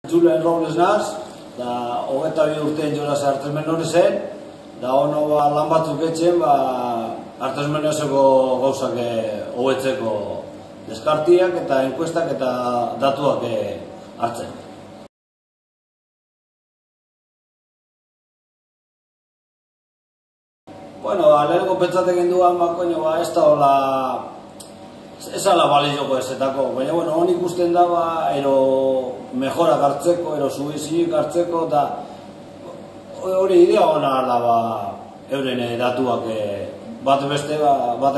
Julen Robles naz, da 22 urtean joraz artes menorezen, da ono lan batzuk etxen, artes menoreseko gauzak hobetzeko deskartiak eta enkuestak eta datuak hartzen. Bueno, lehenko pentsatek induan, ez da hola, ez ala balioko ezetako, baina hon ikusten da, ero mejorak hartzeko, ero subizinik hartzeko, eta hori idea hona ala euren datuak bat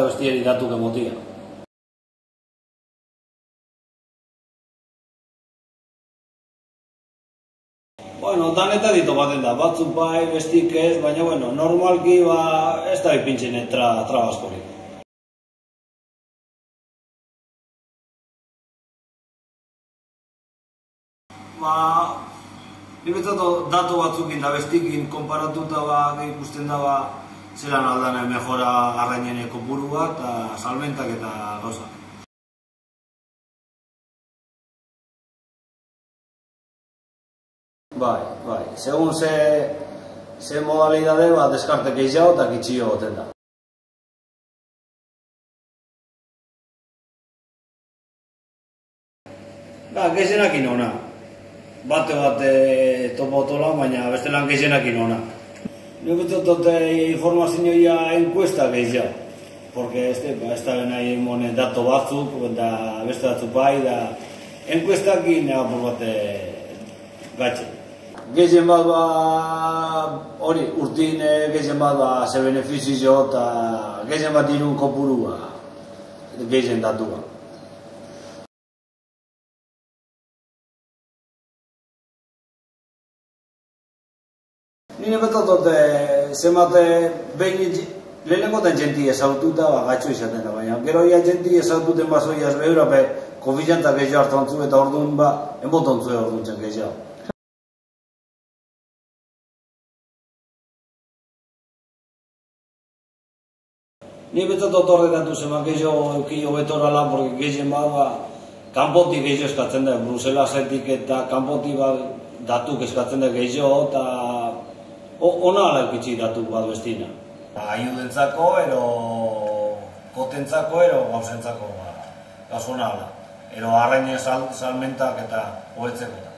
bestieri datuak emotia. Bueno, daneta ditu baten da, batzuk bai, bestik ez, baina normalki ez da ipintzen trabaskorik. Ni betzatu datu batzukin da bestikin konparatuta ikusten da zelan aldana mejora arrainen kopurua eta salmentak eta gauzak. Bai, segun ze modalidade deskarte gehiago eta gitxio goten da. Gehienak inona. Bate topotola, baina beste lan gehienak inona. Nik betzot informazioa enkuesta gehiago. Porque ez da nahi monen dato batzuk, eta beste batzuk bai, da enkuestakin apur bat gatxe. Gehien bat hori, urtin gehien bat ze benefizio eta gehien bat diru kopurua, gehien datua. Nire betot zemate behin lehenengo den jenti ezaututa gatxo izaten da, baina gero ia jenti ezaututen bazoiaz behurape konfiantzak gehiago hartu eta orduan enbotontzu orduan zen gehiago. Nire betot horretatu zemak gehiago eukio betorala, porque gehien kanpotik gehiago eskatzen da, Bruselasetik eta kanpotik datuk eskatzen da gehiago, eta ona ala eukitzi datuk bat bestina. Aiudentzako, ero kotentzako, ero gauzentzako, gauzona ala. Ero arrainen salmentak eta hobetzeko.